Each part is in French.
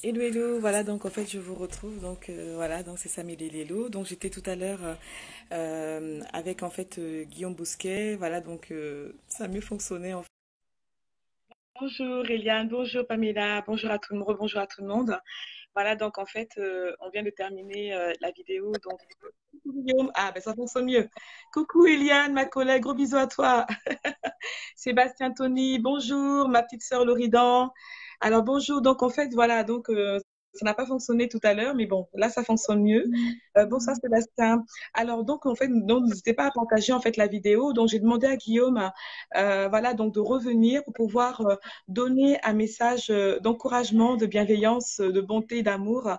Hello, hello, voilà, donc en fait je vous retrouve, donc voilà, donc c'est Samélie Lelo, donc j'étais tout à l'heure avec en fait Guillaume Bousquet, voilà, donc ça a mieux fonctionné en fait. Bonjour Eliane, bonjour Pamela, bonjour à tout le monde, bonjour à tout le monde. Voilà, donc en fait on vient de terminer la vidéo, donc coucou Guillaume, ah ben ça fonctionne mieux. Coucou Eliane, ma collègue, gros bisous à toi. Sébastien Tony, bonjour, ma petite sœur Loridan. Alors bonjour, donc en fait voilà, donc ça n'a pas fonctionné tout à l'heure, mais bon, là ça fonctionne mieux. Bonsoir Sébastien. Alors donc en fait, donc, n'hésitez pas à partager en fait la vidéo. Donc j'ai demandé à Guillaume, voilà, donc de revenir pour pouvoir donner un message d'encouragement, de bienveillance, de bonté, d'amour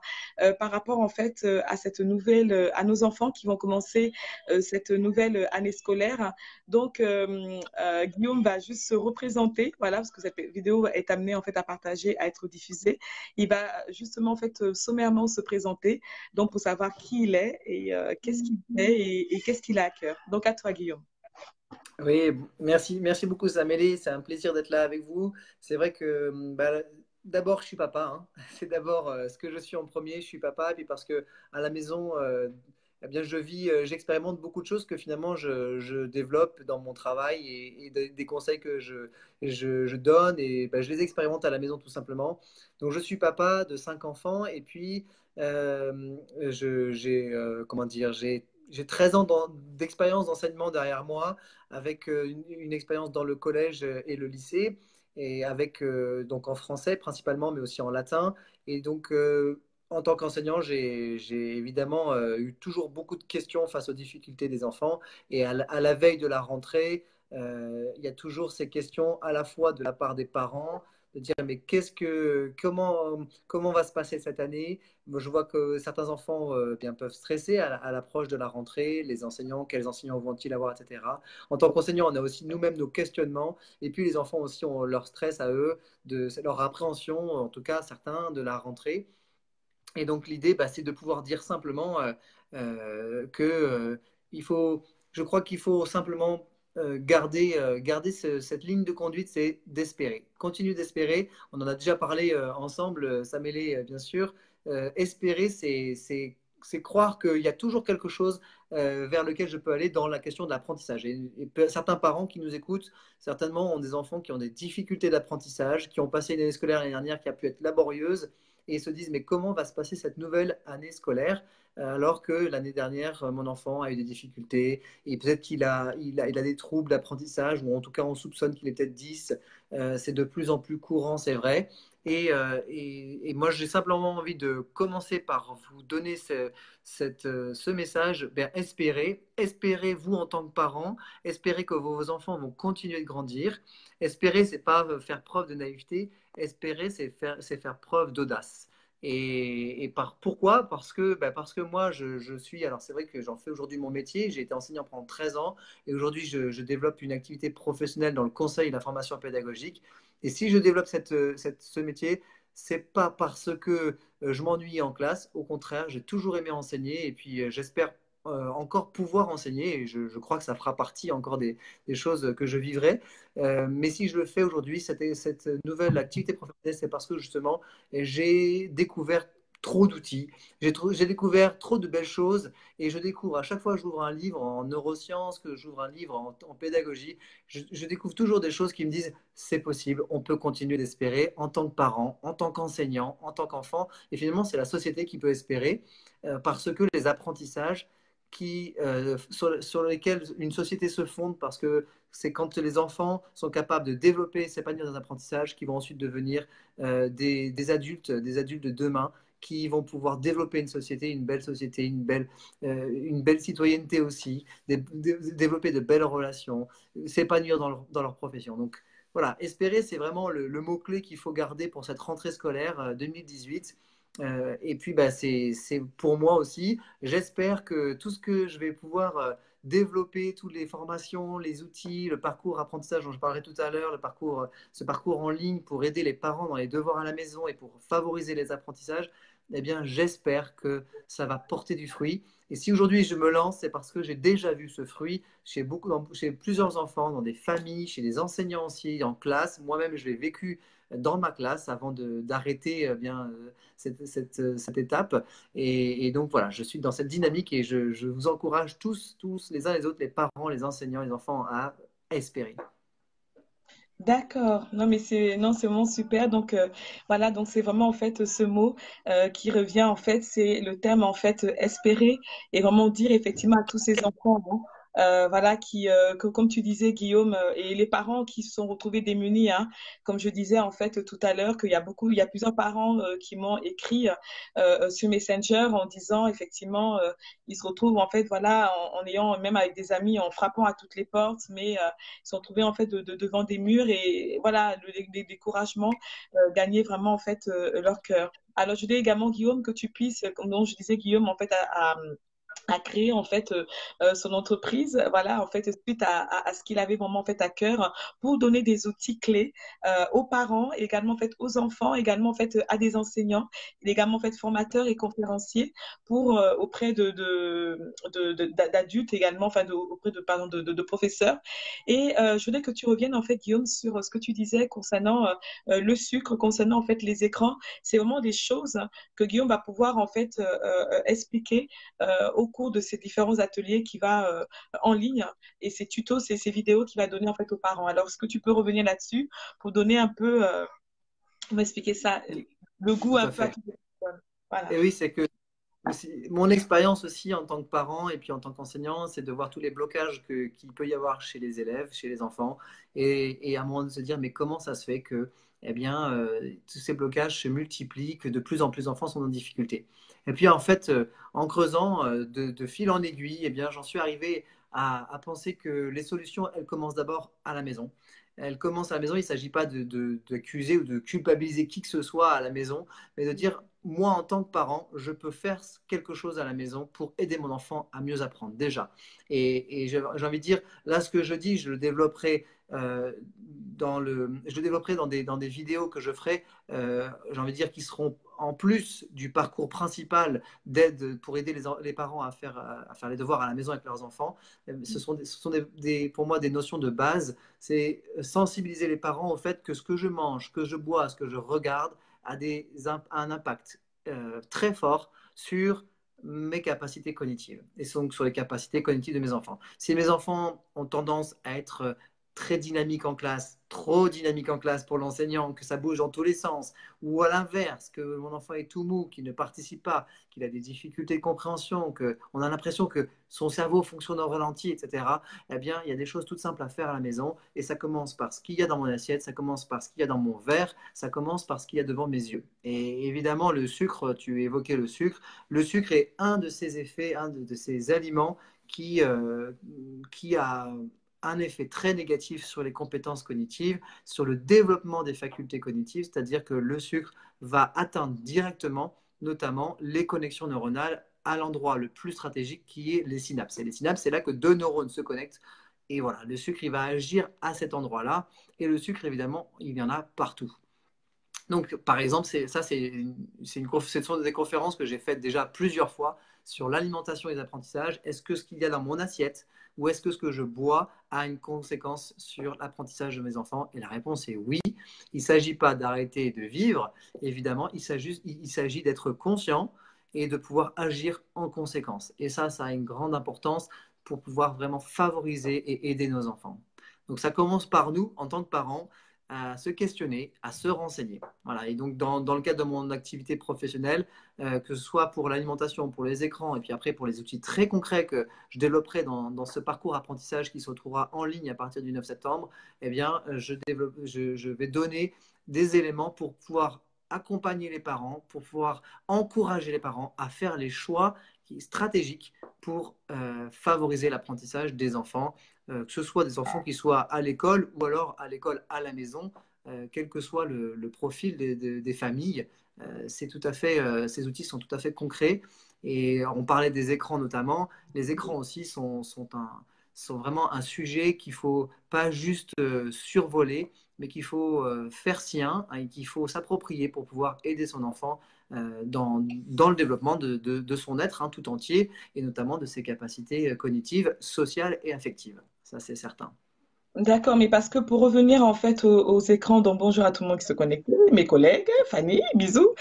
par rapport en fait à cette nouvelle, à nos enfants qui vont commencer cette nouvelle année scolaire. Donc, Guillaume va juste se représenter, voilà, parce que cette vidéo est amenée en fait à partager, à être diffusée. Il va justement en fait sommairement se présenter, donc pour savoir qui il est et qu'est-ce qu'il fait et qu'est-ce qu'il a à cœur. Donc à toi, Guillaume. Oui, merci beaucoup Samélie, c'est un plaisir d'être là avec vous. C'est vrai que d'abord je suis papa, hein. C'est d'abord ce que je suis en premier, je suis papa, et puis parce que à la maison, eh bien je vis, j'expérimente beaucoup de choses que finalement je développe dans mon travail et des conseils que je donne et je les expérimente à la maison tout simplement. Donc je suis papa de 5 enfants et puis j'ai comment dire, j'ai 13 ans d'expérience d'enseignement derrière moi avec une expérience dans le collège et le lycée, et avec donc en français principalement, mais aussi en latin. Et donc, en tant qu'enseignant, j'ai évidemment eu toujours beaucoup de questions face aux difficultés des enfants. Et à la veille de la rentrée, il y a toujours ces questions à la fois de la part des parents, de dire mais comment va se passer cette année? Moi, je vois que certains enfants bien, peuvent stresser à l'approche de la rentrée, les enseignants, quels enseignants vont-ils avoir, etc. En tant qu'enseignant, on a aussi nous-mêmes nos questionnements, et puis les enfants aussi ont leur stress à eux, leur appréhension, en tout cas certains, de la rentrée. Et donc l'idée, c'est de pouvoir dire simplement que il faut, je crois qu'il faut simplement garder cette ligne de conduite, c'est d'espérer. Continue d'espérer. On en a déjà parlé ensemble, ça mêlé bien sûr. Espérer, c'est croire qu'il y a toujours quelque chose vers lequel je peux aller dans la question de l'apprentissage. Certains parents qui nous écoutent, certainement, ont des enfants qui ont des difficultés d'apprentissage, qui ont passé une année scolaire l'année dernière qui a pu être laborieuse, et se disent mais comment va se passer cette nouvelle année scolaire alors que l'année dernière, mon enfant a eu des difficultés et peut-être qu'il a des troubles d'apprentissage, ou en tout cas on soupçonne qu'il est peut-être 10. C'est de plus en plus courant, c'est vrai. Et moi, j'ai simplement envie de commencer par vous donner ce message. Ben, espérez vous en tant que parents, espérez que vos enfants vont continuer de grandir. Espérer, c'est pas faire preuve de naïveté, espérer, c'est faire preuve d'audace. Pourquoi? Parce que moi, je suis, alors c'est vrai que j'en fais aujourd'hui mon métier, j'ai été enseignant pendant 13 ans, et aujourd'hui, je développe une activité professionnelle dans le conseil et la formation pédagogique. Et si je développe ce métier, c'est pas parce que je m'ennuie en classe, au contraire, j'ai toujours aimé enseigner, et puis j'espère encore pouvoir enseigner, et je crois que ça fera partie encore des choses que je vivrai. Mais si je le fais aujourd'hui, cette nouvelle activité professionnelle, c'est parce que justement, j'ai découvert trop d'outils, j'ai découvert trop de belles choses, et je découvre à chaque fois que j'ouvre un livre en neurosciences, que j'ouvre un livre en pédagogie, je découvre toujours des choses qui me disent c'est possible, on peut continuer d'espérer en tant que parent, en tant qu'enseignant, en tant qu'enfant, et finalement c'est la société qui peut espérer, parce que les apprentissages sur lesquels une société se fonde, parce que c'est quand les enfants sont capables de développer et s'épanouir dans un apprentissage qui vont ensuite devenir des adultes de demain, qui vont pouvoir développer une société, une belle citoyenneté aussi, développer de belles relations, s'épanouir dans leur profession. Donc voilà, espérer, c'est vraiment le mot-clé qu'il faut garder pour cette rentrée scolaire 2018. Et puis, c'est pour moi aussi. J'espère que tout ce que je vais pouvoir développer, toutes les formations, les outils, le parcours apprentissage dont je parlerai tout à l'heure, ce parcours en ligne pour aider les parents dans les devoirs à la maison et pour favoriser les apprentissages, eh bien, j'espère que ça va porter du fruit. Et si aujourd'hui je me lance, c'est parce que j'ai déjà vu ce fruit chez plusieurs enfants, dans des familles, chez des enseignants aussi, en classe. Moi-même, je l'ai vécu dans ma classe avant d'arrêter cette étape. Et donc voilà, je suis dans cette dynamique et je vous encourage tous, les uns les autres, les parents, les enseignants, les enfants, à espérer. D'accord. Non, mais c'est vraiment super. Donc, voilà. Donc, c'est vraiment, en fait, ce mot qui revient, en fait, c'est le terme, en fait, espérer et vraiment dire, effectivement, à tous ces enfants, hein, voilà, comme tu disais, Guillaume, et les parents qui se sont retrouvés démunis, hein, comme je disais, en fait, tout à l'heure, il y a plusieurs parents qui m'ont écrit sur Messenger en disant, effectivement, ils se retrouvent, en fait, voilà, en ayant, même avec des amis, en frappant à toutes les portes, mais ils sont trouvés en fait devant des murs et voilà les découragements gagner vraiment en fait leur cœur. Alors je voulais également Guillaume que tu puisses, comme je disais Guillaume en fait à créer en fait son entreprise, voilà, en fait suite à ce qu'il avait vraiment en fait à cœur pour donner des outils clés aux parents, également en fait aux enfants, également en fait à des enseignants, il est également en fait formateur et conférencier pour auprès d'adultes également, enfin auprès de pardon de professeurs. Et je voulais que tu reviennes en fait Guillaume sur ce que tu disais concernant le sucre, concernant en fait les écrans. C'est vraiment des choses que Guillaume va pouvoir en fait expliquer au cours de ces différents ateliers qui va en ligne et ces tutos, ces vidéos qu'il va donner en fait aux parents. Alors, est-ce que tu peux revenir là-dessus pour donner un peu, on va expliquer ça, Oui, le goût tout un à peu à fait. toutes les personnes. Voilà. Et oui, c'est que mon expérience aussi en tant que parent et puis en tant qu'enseignant, c'est de voir tous les blocages qu'il peut y avoir chez les élèves, chez les enfants, et à un moment de se dire, mais comment ça se fait que eh bien, tous ces blocages se multiplient, que de plus en plus d'enfants sont en difficulté. Et puis en fait, en creusant de fil en aiguille, eh bien, j'en suis arrivé à penser que les solutions, elles commencent d'abord à la maison. Elles commencent à la maison, il ne s'agit pas d'accuser ou de culpabiliser qui que ce soit à la maison, mais de dire, moi, en tant que parent, je peux faire quelque chose à la maison pour aider mon enfant à mieux apprendre déjà. Et j'ai envie de dire, là, ce que je dis, je le développerai dans des vidéos que je ferai, j'ai envie de dire, qui seront en plus du parcours principal d'aide pour aider les parents à faire les devoirs à la maison avec leurs enfants. Ce sont pour moi des notions de base. C'est sensibiliser les parents au fait que ce que je mange, que je bois, ce que je regarde, un impact très fort sur mes capacités cognitives et donc sur les capacités cognitives de mes enfants. Si mes enfants ont tendance à être très dynamiques en classe, trop dynamiques en classe pour l'enseignant, que ça bouge dans tous les sens, ou à l'inverse, que mon enfant est tout mou, qu'il ne participe pas, qu'il a des difficultés de compréhension, qu'on a l'impression que son cerveau fonctionne au ralenti, etc., eh bien, il y a des choses toutes simples à faire à la maison et ça commence par ce qu'il y a dans mon assiette, ça commence par ce qu'il y a dans mon verre, ça commence par ce qu'il y a devant mes yeux. Et évidemment, le sucre, tu évoquais le sucre. Le sucre est un de ces effets, de ces aliments qui a un effet très négatif sur les compétences cognitives, sur le développement des facultés cognitives, c'est-à-dire que le sucre va atteindre directement, notamment, les connexions neuronales à l'endroit le plus stratégique qui est les synapses. Et les synapses, c'est là que deux neurones se connectent. Et voilà, le sucre, il va agir à cet endroit-là. Et le sucre, évidemment, il y en a partout. Donc, par exemple, ce sont des conférences que j'ai faites déjà plusieurs fois sur l'alimentation et les apprentissages. Est-ce que ce qu'il y a dans mon assiette ou est-ce que ce que je bois a une conséquence sur l'apprentissage de mes enfants? Et la réponse est oui. Il ne s'agit pas d'arrêter de vivre, évidemment, il s'agit d'être conscient et de pouvoir agir en conséquence. Et ça a une grande importance pour pouvoir vraiment favoriser et aider nos enfants. Donc, ça commence par nous, en tant que parents, à se questionner, à se renseigner. Voilà. Et donc, dans le cadre de mon activité professionnelle, que ce soit pour l'alimentation, pour les écrans, et puis après pour les outils très concrets que je développerai dans ce parcours apprentissage qui se retrouvera en ligne à partir du 9 septembre, eh bien, je vais donner des éléments pour pouvoir accompagner les parents, pour pouvoir encourager les parents à faire les choix stratégiques pour favoriser l'apprentissage des enfants, que ce soit des enfants qui soient à l'école ou alors à l'école à la maison, quel que soit le profil des familles. Ces outils sont tout à fait concrets. Et on parlait des écrans notamment. Les écrans aussi sont vraiment un sujet qu'il ne faut pas juste survoler. mais qu'il faut faire sien hein, et qu'il faut s'approprier pour pouvoir aider son enfant dans le développement de son être hein, tout entier, et notamment de ses capacités cognitives, sociales et affectives. Ça, c'est certain. D'accord, mais parce que pour revenir en fait aux écrans, donc bonjour à tout le monde qui se connecte, mes collègues, Fanny, bisous.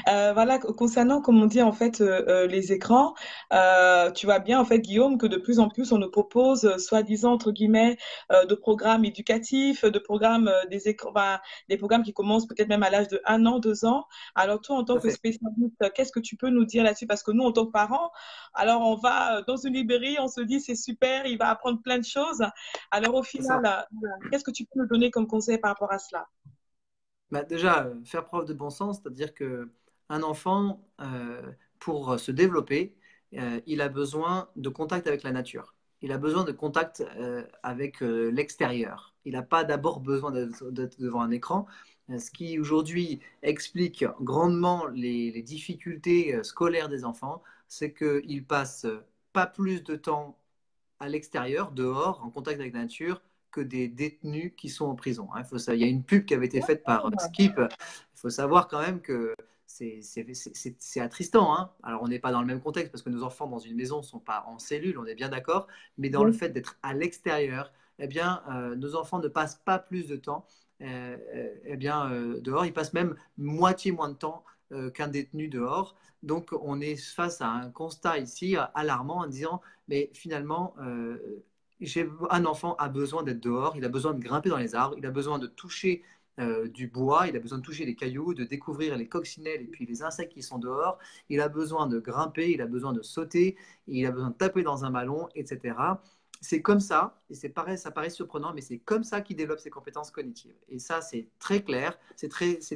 Voilà, concernant, comme on dit en fait, les écrans, tu vois bien en fait, Guillaume, que de plus en plus on nous propose, soi-disant entre guillemets, de programmes éducatifs, de programmes des écrans, ben, des programmes qui commencent peut-être même à l'âge de 1 an, 2 ans. Alors toi, en tant Tout à que fait. spécialiste, qu'est-ce que tu peux nous dire là-dessus? Parce que nous, en tant que parents, alors on va dans une librairie, on se dit c'est super, il va apprendre plein de choses. Alors au C'est final, ça. voilà, qu'est-ce que tu peux nous donner comme conseil par rapport à cela? Bah, déjà, faire preuve de bon sens, c'est-à-dire que un enfant, pour se développer, il a besoin de contact avec la nature. Il a besoin de contact avec l'extérieur. Il n'a pas d'abord besoin d'être devant un écran. Ce qui aujourd'hui explique grandement les difficultés scolaires des enfants, c'est qu'ils passent pas plus de temps à l'extérieur, dehors, en contact avec la nature, que des détenus qui sont en prison. Hein. Il y a une pub qui avait été faite par Skip. Il faut savoir quand même que c'est attristant. Hein. Alors, on n'est pas dans le même contexte parce que nos enfants dans une maison ne sont pas en cellule, on est bien d'accord, mais dans le fait d'être à l'extérieur, eh bien, nos enfants ne passent pas plus de temps dehors. Ils passent même moitié moins de temps qu'un détenu dehors. Donc, on est face à un constat ici alarmant en disant mais finalement, un enfant a besoin d'être dehors, il a besoin de grimper dans les arbres, il a besoin de toucher du bois, il a besoin de toucher les cailloux, de découvrir les coccinelles et puis les insectes qui sont dehors, il a besoin de grimper, il a besoin de sauter, il a besoin de taper dans un ballon, etc. C'est comme ça, et c'est pareil, ça paraît surprenant, mais c'est comme ça qu'il développe ses compétences cognitives. Et ça, c'est très clair, c'est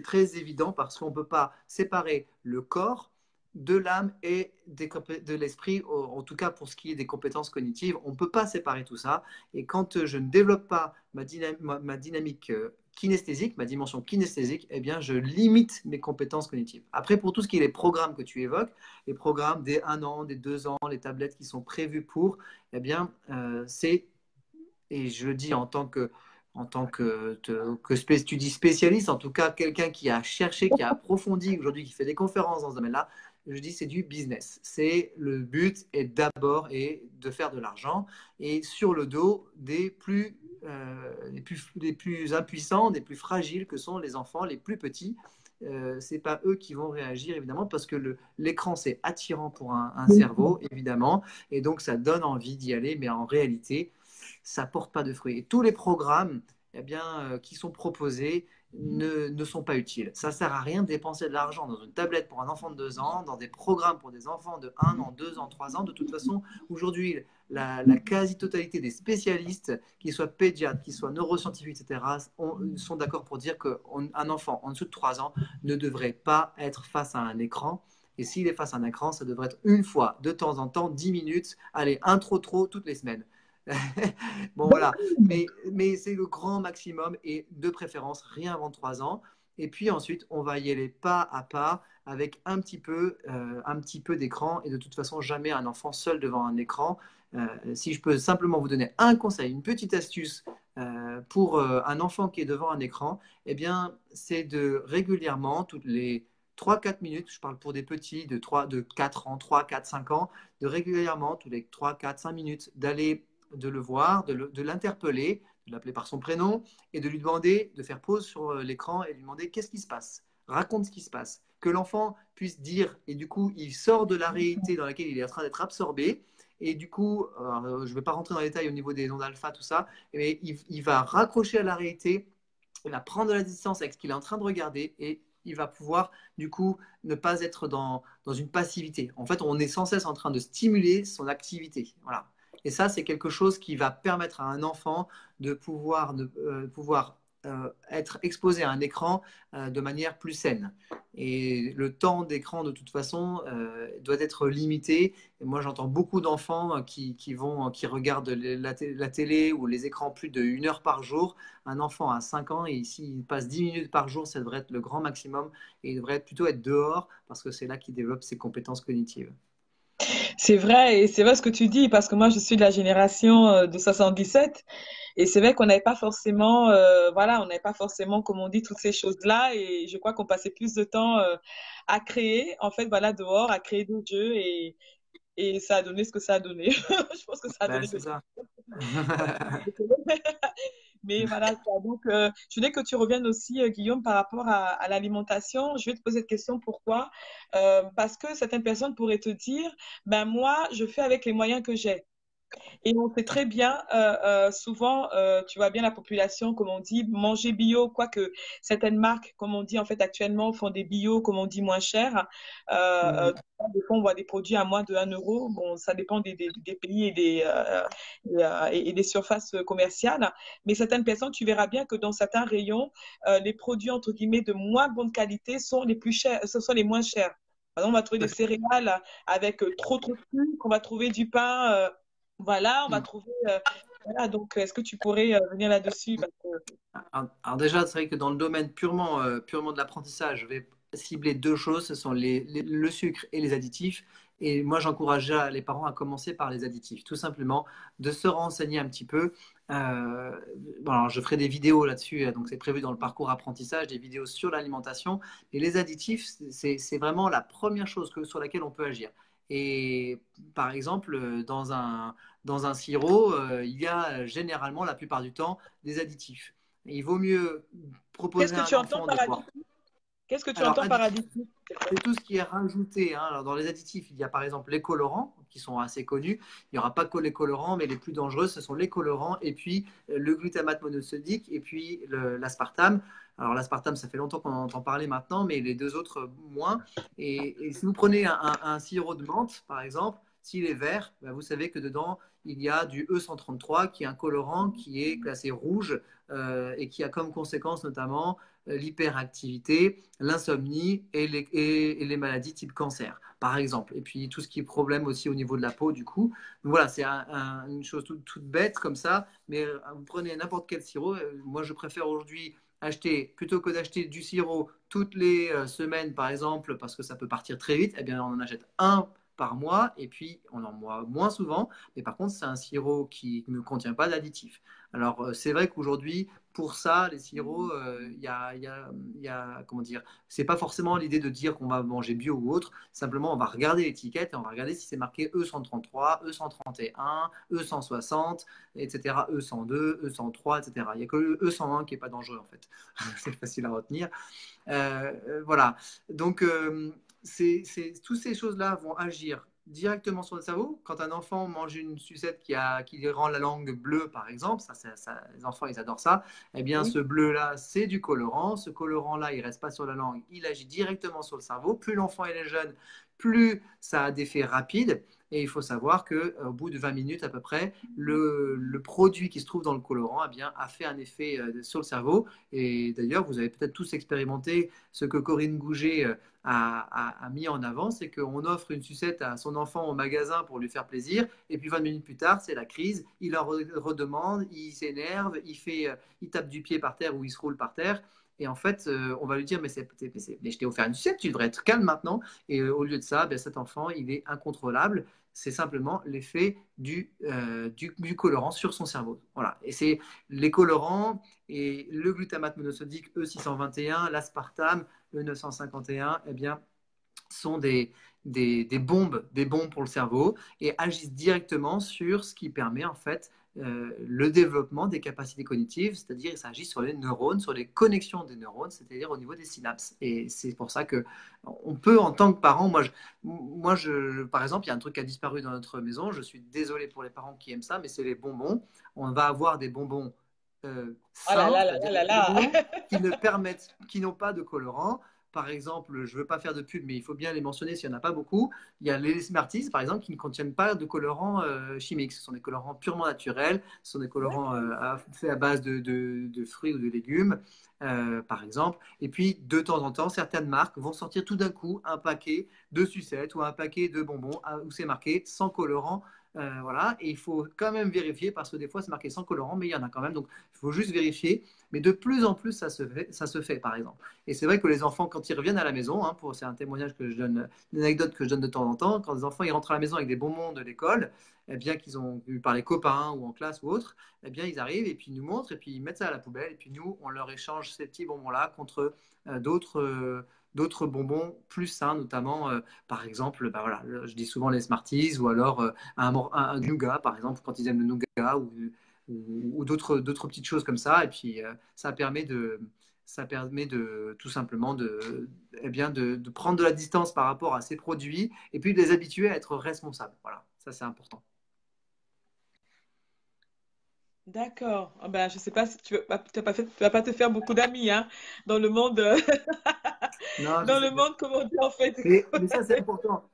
très évident parce qu'on ne peut pas séparer le corps de l'âme et de l'esprit, en tout cas pour ce qui est des compétences cognitives. On ne peut pas séparer tout ça. Et quand je ne développe pas ma dynamique kinesthésique, ma dimension kinesthésique, eh bien, je limite mes compétences cognitives. Après, pour tout ce qui est les programmes que tu évoques, les programmes des 1 an, des 2 ans, les tablettes qui sont prévues pour, eh bien, et je le dis tu dis spécialiste, en tout cas quelqu'un qui a cherché, qui a approfondi aujourd'hui, qui fait des conférences dans ce domaine-là, je dis c'est du business. C'est le but est d'abord et de faire de l'argent et sur le dos des plus impuissants, des plus fragiles que sont les enfants les plus petits. C'est pas eux qui vont réagir évidemment parce que l'écran c'est attirant pour un cerveau évidemment et donc ça donne envie d'y aller, mais en réalité ça porte pas de fruits. Et tous les programmes eh bien, qui sont proposés ne sont pas utiles. Ça sert à rien de dépenser de l'argent dans une tablette pour un enfant de 2 ans, dans des programmes pour des enfants de 1 an, 2 ans, 3 ans. De toute façon, aujourd'hui, la quasi-totalité des spécialistes, qu'ils soient pédiatres, qu'ils soient neuroscientifiques, etc., sont d'accord pour dire qu'un enfant en dessous de 3 ans ne devrait pas être face à un écran. Et s'il est face à un écran, ça devrait être une fois, de temps en temps, 10 minutes, allez, un trop toutes les semaines. Bon, voilà. Mais c'est le grand maximum et de préférence, rien avant 3 ans. Et puis ensuite, on va y aller pas à pas avec un petit peu d'écran. Et de toute façon, jamais un enfant seul devant un écran. Si je peux simplement vous donner un conseil, une petite astuce pour un enfant qui est devant un écran, eh bien, c'est de régulièrement, toutes les 3 4 minutes, je parle pour des petits de 4 ans, 3 4 5 ans, de régulièrement, tous les 3 4 5 minutes, de le voir, de l'interpeller, de l'appeler par son prénom et de lui demander de faire pause sur l'écran et lui demander qu'est-ce qui se passe. Raconte ce qui se passe. Que l'enfant puisse dire, et du coup, il sort de la réalité dans laquelle il est en train d'être absorbé. Et du coup, je ne vais pas rentrer dans les détails au niveau des ondes alpha, tout ça, mais il va raccrocher à la réalité, il va prendre de la distance avec ce qu'il est en train de regarder et il va pouvoir, du coup, ne pas être dans une passivité. En fait, on est sans cesse en train de stimuler son activité. Voilà. Et ça, c'est quelque chose qui va permettre à un enfant de pouvoir être exposé à un écran de manière plus saine. Et le temps d'écran, de toute façon, doit être limité. Et moi, j'entends beaucoup d'enfants qui regardent la télé ou les écrans plus d'1 heure par jour. Un enfant à 5 ans, et s'il passe 10 minutes par jour, ça devrait être le grand maximum. Et il devrait plutôt être dehors parce que c'est là qu'il développe ses compétences cognitives. C'est vrai, et c'est vrai ce que tu dis, parce que moi, je suis de la génération de 77, et c'est vrai qu'on n'avait pas forcément, voilà, on n'avait pas forcément, comme on dit, toutes ces choses-là, et je crois qu'on passait plus de temps à créer, en fait, voilà, dehors, à créer des jeux, et ça a donné ce que ça a donné. Je pense que ça a Ben, donné c'est quelque ça. chose. Mais voilà, quoi. Donc, je voulais que tu reviennes aussi, Guillaume, par rapport à l'alimentation. Je vais te poser cette question. Pourquoi? Parce que certaines personnes pourraient te dire, ben moi, je fais avec les moyens que j'ai. Et on sait très bien, souvent, tu vois bien la population, comme on dit, manger bio, quoique certaines marques, comme on dit en fait actuellement, font des bio, comme on dit, moins cher. Mhm. Des fois, on voit des produits à moins de 1 euro. Bon, ça dépend des pays et des surfaces commerciales. Mais certaines personnes, tu verras bien que dans certains rayons, les produits, entre guillemets, de moins bonne qualité sont les plus chers, ce sont les moins chers. Par exemple, on va trouver des céréales avec trop de sucre, on va trouver du pain. Voilà, on va trouver. Voilà, donc, est-ce que tu pourrais venir là-dessus? Parce que... Alors déjà, c'est vrai que dans le domaine purement de l'apprentissage, je vais cibler deux choses, ce sont le sucre et les additifs. Et moi, j'encourage déjà les parents à commencer par les additifs, tout simplement, de se renseigner un petit peu. Bon, alors, je ferai des vidéos là-dessus, donc c'est prévu dans le parcours apprentissage, des vidéos sur l'alimentation. Et les additifs, c'est vraiment la première chose sur laquelle on peut agir. Et par exemple, dans un sirop, il y a généralement, la plupart du temps, des additifs. Il vaut mieux Qu'est-ce proposer que à un tu entends enfant de par boire. additif? Qu'est-ce que tu Alors, entends par additif, additif? c'est tout ce qui est rajouté, hein. Alors, dans les additifs, il y a par exemple les colorants, qui sont assez connus. Il n'y aura pas que les colorants, mais les plus dangereux, ce sont les colorants, et puis le glutamate monosodique, et puis l'aspartame. Alors, l'aspartame, ça fait longtemps qu'on en entend parler maintenant, mais les deux autres, moins. Et si vous prenez un sirop de menthe, par exemple, s'il est vert, ben, vous savez que dedans, il y a du E133, qui est un colorant qui est classé rouge et qui a comme conséquence notamment l'hyperactivité, l'insomnie et les maladies type cancer, par exemple. Et puis tout ce qui est problème aussi au niveau de la peau, du coup. Donc, voilà, c'est une chose toute bête comme ça, mais vous prenez n'importe quel sirop. Moi, je préfère aujourd'hui acheter, plutôt que d'acheter du sirop toutes les semaines, par exemple, parce que ça peut partir très vite, eh bien, on en achète un par mois et puis on en boit moins souvent. Mais par contre, c'est un sirop qui ne contient pas d'additifs. Alors, c'est vrai qu'aujourd'hui, pour ça, les sirops, comment dire, c'est pas forcément l'idée de dire qu'on va manger bio ou autre. Simplement, on va regarder l'étiquette et on va regarder si c'est marqué E133, E131, E160, etc., E102, E103, etc. Il n'y a que le E101 qui n'est pas dangereux en fait. C'est facile à retenir. Voilà. Donc, toutes ces choses-là vont agir directement sur le cerveau. Quand un enfant mange une sucette qui rend la langue bleue, par exemple, les enfants, ils adorent ça, eh bien, Oui. ce bleu-là, c'est du colorant. Ce colorant-là, il ne reste pas sur la langue, il agit directement sur le cerveau. Plus l'enfant est jeune, plus ça a d'effets rapides. Et il faut savoir qu'au bout de 20 minutes à peu près, le produit qui se trouve dans le colorant eh bien, a fait un effet sur le cerveau. Et d'ailleurs, vous avez peut-être tous expérimenté ce que Corinne Gouget a mis en avant, c'est qu'on offre une sucette à son enfant au magasin pour lui faire plaisir, et puis 20 minutes plus tard, c'est la crise, il en redemande, il s'énerve, il tape du pied par terre ou il se roule par terre. Et en fait, on va lui dire, mais je t'ai offert une sucette, tu devrais être calme maintenant. Et au lieu de ça, ben, cet enfant, il est incontrôlable. C'est simplement l'effet du colorant sur son cerveau. Voilà. Et c'est les colorants et le glutamate monosodique E621, l'aspartame E951, eh bien, sont des bombes pour le cerveau et agissent directement sur ce qui permet en fait le développement des capacités cognitives, c'est-à-dire ça agit sur les neurones, sur les connexions des neurones, c'est-à-dire au niveau des synapses. Et c'est pour ça que on peut, en tant que parent, par exemple, il y a un truc qui a disparu dans notre maison. Je suis désolé pour les parents qui aiment ça, mais c'est les bonbons. On va avoir des bonbons Ah là sains, là là c'est-à-dire là des là bonbons là. qui n'ont pas de colorant. Par exemple, je ne veux pas faire de pub, mais il faut bien les mentionner s'il n'y en a pas beaucoup. Il y a les Smarties, par exemple, qui ne contiennent pas de colorants chimiques. Ce sont des colorants purement naturels. Ce sont des colorants faits à base de fruits ou de légumes. par exemple. Et puis, de temps en temps, certaines marques vont sortir tout d'un coup un paquet de sucettes ou un paquet de bonbons où c'est marqué sans colorant. Voilà, et il faut quand même vérifier parce que des fois c'est marqué sans colorant, mais il y en a quand même, donc il faut juste vérifier. Mais de plus en plus, ça se fait par exemple. Et c'est vrai que les enfants, quand ils reviennent à la maison, hein, c'est un témoignage que je donne, une anecdote que je donne de temps en temps, quand les enfants ils rentrent à la maison avec des bonbons de l'école, eh bien qu'ils ont vu par les copains ou en classe ou autre, eh bien ils arrivent et puis ils nous montrent et puis ils mettent ça à la poubelle et puis nous on leur échange ces petits bonbons-là contre d'autres bonbons plus sains, notamment par exemple, bah voilà, je dis souvent les Smarties ou alors un nougat par exemple quand ils aiment le nougat ou d'autres petites choses comme ça. Et puis ça permet de tout simplement eh bien, de prendre de la distance par rapport à ces produits et puis de les habituer à être responsables. Voilà, ça c'est important. D'accord. Ah ben, je sais pas si tu vas pas te faire beaucoup d'amis, hein, dans le monde, Non, je dans sais le bien. monde, comment dire, en fait. Mais ça, c'est important.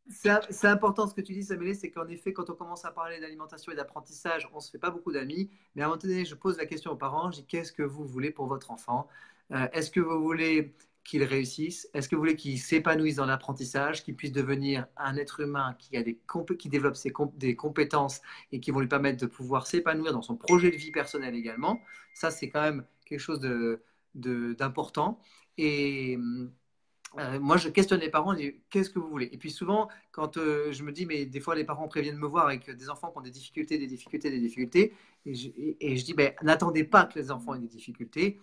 C'est important ce que tu dis, Samuel, c'est qu'en effet, quand on commence à parler d'alimentation et d'apprentissage, on ne se fait pas beaucoup d'amis. Mais à un moment donné, je pose la question aux parents, je dis, qu'est-ce que vous voulez pour votre enfant? Est-ce que vous voulez qu'il réussisse? Est-ce que vous voulez qu'il s'épanouisse dans l'apprentissage, qu'il puisse devenir un être humain qui développe des compétences et qui vont lui permettre de pouvoir s'épanouir dans son projet de vie personnel également? Ça, c'est quand même quelque chose d'important. Et moi, je questionne les parents, je dis qu'est-ce que vous voulez? Et puis souvent, quand je me dis, mais des fois, les parents préviennent me voir avec des enfants qui ont des difficultés, des difficultés, des difficultés, et je dis, ben, n'attendez pas que les enfants aient des difficultés,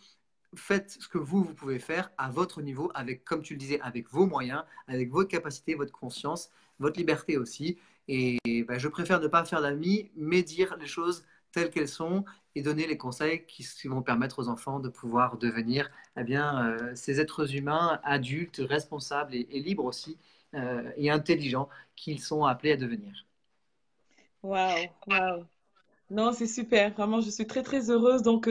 faites ce que vous pouvez faire à votre niveau, avec, comme tu le disais, avec vos moyens, avec votre capacité, votre conscience, votre liberté aussi. Et ben, je préfère ne pas faire d'amis, mais dire les choses telles qu'elles sont et donner les conseils qui vont permettre aux enfants de pouvoir devenir eh bien, ces êtres humains adultes, responsables et libres aussi, et intelligents qu'ils sont appelés à devenir. Waouh, waouh. Non, c'est super. Vraiment, je suis très, très heureuse. Donc,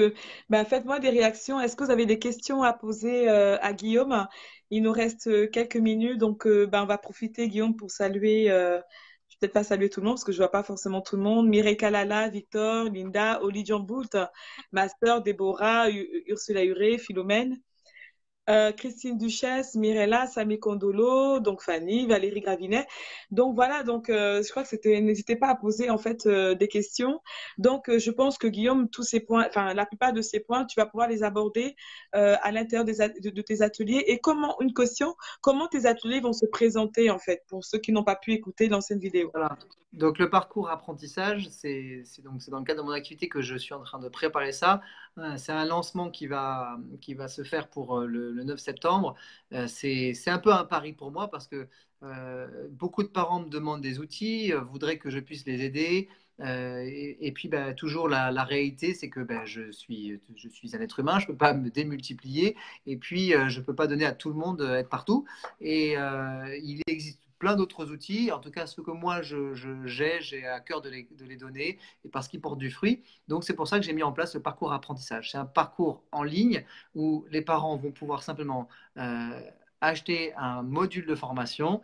bah, faites-moi des réactions. Est-ce que vous avez des questions à poser à Guillaume? Il nous reste quelques minutes. Donc, bah, on va profiter, Guillaume, pour saluer. Je vais peut-être pas saluer tout le monde parce que je vois pas forcément tout le monde. Mireille Kalala, Victor, Linda, Oli John Boult, ma sœur, Déborah, Ursula Huré, Philomène. Christine Duchesse, Mirella, Samy Condolo, donc Fanny, Valérie Gravinet. Donc voilà, donc je crois que c'était, n'hésitez pas à poser en fait des questions. Donc je pense que Guillaume, tous ces points, enfin la plupart de ces points, tu vas pouvoir les aborder à l'intérieur de tes ateliers. Et une question, comment tes ateliers vont se présenter en fait pour ceux qui n'ont pas pu écouter l'ancienne vidéo? Voilà. Donc le parcours apprentissage, c'est dans le cadre de mon activité que je suis en train de préparer ça. C'est un lancement qui va se faire pour le 9 septembre. C'est un peu un pari pour moi parce que beaucoup de parents me demandent des outils, voudraient que je puisse les aider. Et puis bah, toujours la réalité, c'est que bah, je suis un être humain, je ne peux pas me démultiplier et puis je ne peux pas donner à tout le monde être partout. Et il existe plein d'autres outils. En tout cas, ceux que moi j'ai à cœur de les donner et parce qu'ils portent du fruit. Donc, c'est pour ça que j'ai mis en place le parcours apprentissage. C'est un parcours en ligne où les parents vont pouvoir simplement acheter un module de formation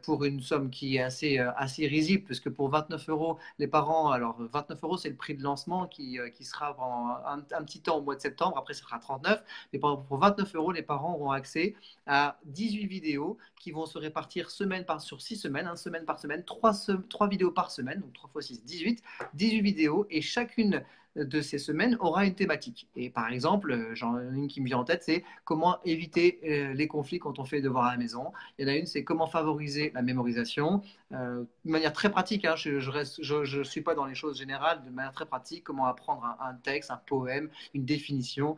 pour une somme qui est assez risible, puisque pour 29 euros, les parents, alors 29 euros, c'est le prix de lancement qui sera pendant un petit temps au mois de septembre, après ça sera 39, mais pour 29 euros, les parents auront accès à 18 vidéos qui vont se répartir sur 6 semaines, semaine par semaine, 3 vidéos par semaine, donc 3 fois 6, 18 vidéos, et chacune de ces semaines aura une thématique. Et par exemple, j'en ai une qui me vient en tête, c'est comment éviter les conflits quand on fait les devoirs à la maison. Il y en a une, c'est comment favoriser la mémorisation. De manière très pratique, hein, je suis pas dans les choses générales, de manière très pratique, comment apprendre un texte, un poème, une définition,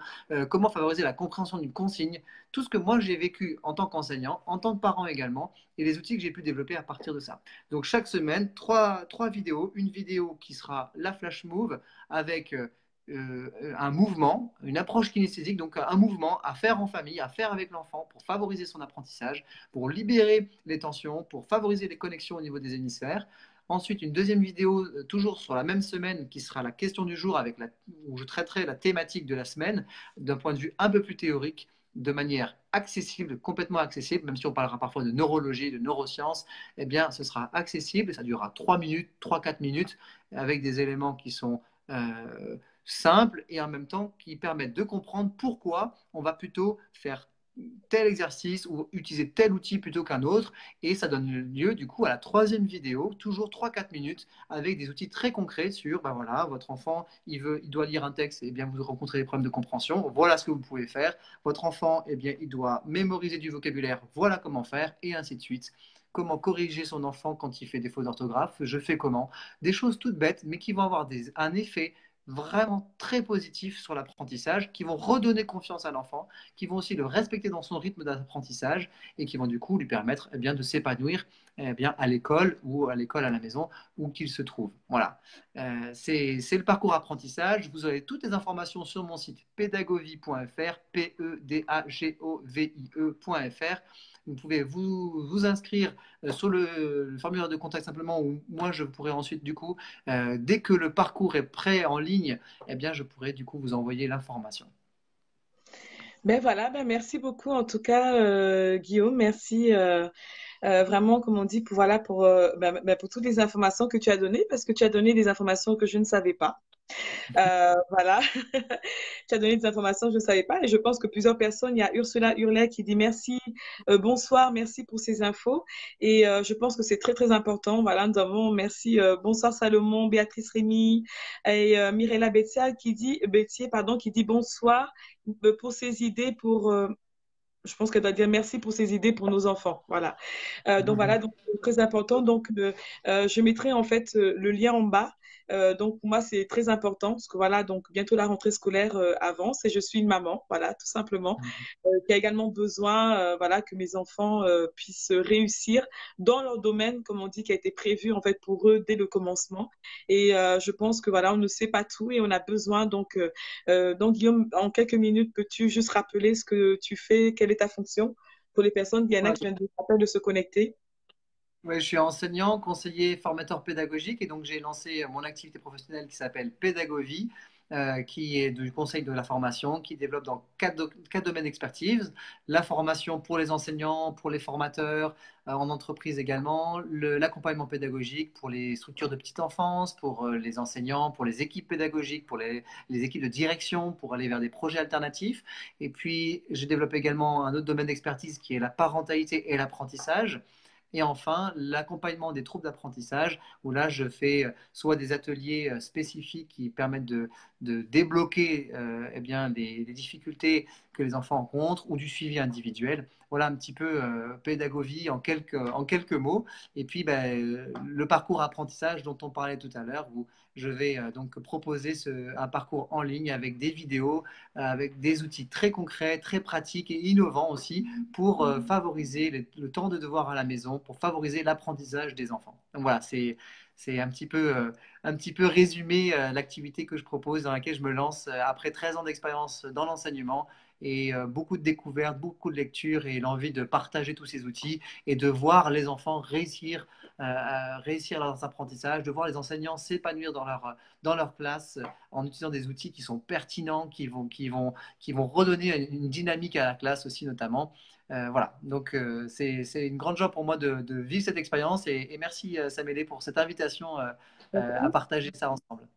comment favoriser la compréhension d'une consigne, tout ce que moi j'ai vécu en tant qu'enseignant, en tant que parent également, et les outils que j'ai pu développer à partir de ça. Donc chaque semaine, trois vidéos, une vidéo qui sera la flash move avec un mouvement, une approche kinesthésique, donc un mouvement à faire en famille, à faire avec l'enfant pour favoriser son apprentissage, pour libérer les tensions, pour favoriser les connexions au niveau des hémisphères. Ensuite, une deuxième vidéo, toujours sur la même semaine, qui sera la question du jour, où je traiterai la thématique de la semaine d'un point de vue un peu plus théorique, de manière accessible, complètement accessible, même si on parlera parfois de neurologie, de neurosciences, eh bien, ce sera accessible et ça durera 3 minutes, 3-4 minutes, avec des éléments qui sont simples et en même temps qui permettent de comprendre pourquoi on va plutôt faire tel exercice ou utiliser tel outil plutôt qu'un autre. Et ça donne lieu du coup à la troisième vidéo, toujours 3-4 minutes, avec des outils très concrets sur, ben voilà, votre enfant, il doit lire un texte, et bien vous rencontrez des problèmes de compréhension, voilà ce que vous pouvez faire. Votre enfant, eh bien, il doit mémoriser du vocabulaire, voilà comment faire, et ainsi de suite. Comment corriger son enfant quand il fait des fautes d'orthographe, je fais comment. Des choses toutes bêtes, mais qui vont avoir un effet vraiment très positif sur l'apprentissage, qui vont redonner confiance à l'enfant, qui vont aussi le respecter dans son rythme d'apprentissage et qui vont du coup lui permettre bien, de s'épanouir bien, à l'école ou à l'école à la maison où qu'il se trouve. Voilà, c'est le parcours apprentissage. Vous aurez toutes les informations sur mon site pédagovie.fr, pedagovie.fr. Vous pouvez vous inscrire sur le formulaire de contact simplement, où moi je pourrai ensuite du coup, dès que le parcours est prêt en ligne, eh bien je pourrai du coup vous envoyer l'information. Ben voilà, ben merci beaucoup en tout cas, Guillaume. Merci vraiment, comme on dit, pour, voilà, pour toutes les informations que tu as données, parce que tu as donné des informations que je ne savais pas. Voilà, tu as donné des informations que je ne savais pas et je pense que plusieurs personnes, il y a Ursula Hurlet qui dit merci, bonsoir, merci pour ces infos et je pense que c'est très très important. Voilà, nous avons merci, bonsoir Salomon, Béatrice Rémy et Mirella Bétier, pardon, qui dit bonsoir pour ces idées je pense qu'elle doit dire merci pour ses idées pour nos enfants. Voilà. Donc voilà, donc c'est très important. Donc je mettrai en fait le lien en bas. Donc pour moi c'est très important parce que voilà, donc bientôt la rentrée scolaire avance et je suis une maman, voilà, tout simplement, qui a également besoin, voilà, que mes enfants puissent réussir dans leur domaine, comme on dit, qui a été prévu en fait pour eux dès le commencement. Et je pense que voilà, on ne sait pas tout et on a besoin donc Guillaume, en quelques minutes, peux-tu juste rappeler ce que tu fais, quelle est ta fonction pour les personnes, il y en a Ouais. qui viennent de se connecter. Ouais, je suis enseignant, conseiller, formateur pédagogique et donc j'ai lancé mon activité professionnelle qui s'appelle Pédagovie, qui est du conseil de la formation, qui développe dans quatre domaines d'expertise: la formation pour les enseignants, pour les formateurs, en entreprise également, l'accompagnement pédagogique pour les structures de petite enfance, pour les enseignants, pour les équipes pédagogiques, pour les équipes de direction, pour aller vers des projets alternatifs. Et puis, je développe également un autre domaine d'expertise qui est la parentalité et l'apprentissage. Et enfin, l'accompagnement des troubles d'apprentissage, où là, je fais soit des ateliers spécifiques qui permettent de débloquer eh bien, des difficultés que les enfants rencontrent, ou du suivi individuel. Voilà un petit peu pédagogie en quelques mots. Et puis, ben, le parcours apprentissage dont on parlait tout à l'heure, où je vais donc proposer un parcours en ligne avec des vidéos, avec des outils très concrets, très pratiques et innovants aussi, pour favoriser le temps de devoir à la maison, pour favoriser l'apprentissage des enfants. Donc voilà, c'est un petit peu résumé l'activité que je propose, dans laquelle je me lance après 13 ans d'expérience dans l'enseignement et beaucoup de découvertes, beaucoup de lectures et l'envie de partager tous ces outils et de voir les enfants réussir leurs apprentissages, de voir les enseignants s'épanouir dans leur classe en utilisant des outils qui sont pertinents, qui vont redonner une dynamique à la classe aussi notamment. Voilà, donc c'est une grande joie pour moi de vivre cette expérience et merci Samédé pour cette invitation à partager ça ensemble.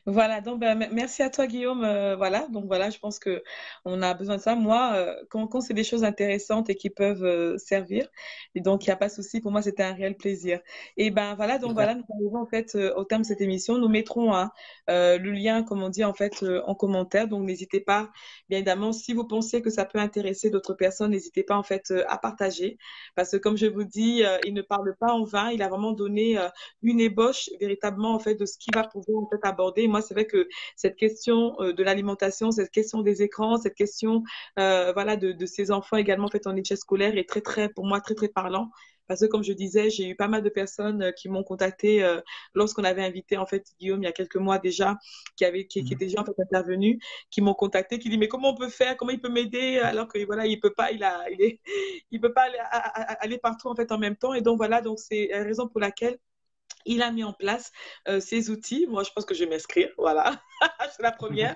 Voilà, donc ben, merci à toi Guillaume. Voilà, donc voilà, je pense que on a besoin de ça. Moi, quand c'est des choses intéressantes et qui peuvent servir, et donc il n'y a pas de souci. Pour moi, c'était un réel plaisir. Et ben voilà, donc Super. voilà, nous arrivons en fait au terme de cette émission. Nous mettrons hein, le lien, comme on dit en fait, en commentaire. Donc n'hésitez pas, bien évidemment, si vous pensez que ça peut intéresser d'autres personnes, n'hésitez pas en fait à partager, parce que comme je vous dis, il ne parle pas en vain. Il a vraiment donné une ébauche véritablement en fait de ce qu'il va pouvoir en fait aborder. Moi, c'est vrai que cette question de l'alimentation, cette question des écrans, cette question voilà de ces enfants également en fait en échec scolaire est très très pour moi très très parlant. Parce que comme je disais, j'ai eu pas mal de personnes qui m'ont contacté lorsqu'on avait invité en fait Guillaume il y a quelques mois déjà, qui était déjà en fait intervenu, qui m'ont contacté, qui dit mais comment on peut faire, comment il peut m'aider alors que voilà il peut pas, il peut pas aller partout en fait en même temps. Et donc voilà, donc c'est la raison pour laquelle il a mis en place ces outils. Moi, je pense que je vais m'inscrire. Voilà, c'est la première.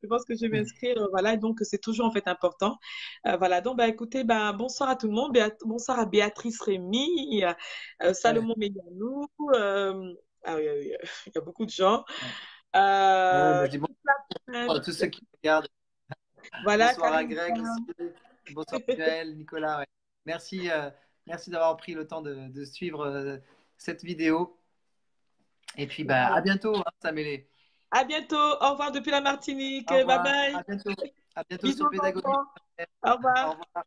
Je pense que je vais m'inscrire. Voilà, donc c'est toujours en fait important. Voilà, donc bah, écoutez, bah, bonsoir à tout le monde. Bonsoir à Béatrice Rémy, Ouais, Salomon Meyanou. Ah oui, oui, il y a beaucoup de gens. Bah, je dis bonsoir à tous ceux qui regardent. Voilà, Bonsoir à Karine. Greg aussi. Bonsoir Joël, Nicolas. Ouais. Merci, merci d'avoir pris le temps de suivre cette vidéo. Et puis, bah, à Voilà. bientôt, hein, Samélie. À bientôt. Au revoir depuis la Martinique. Au Bye revoir. bye. À bientôt Bisous sur aux Pédagogie. enfants. Au Au revoir. revoir.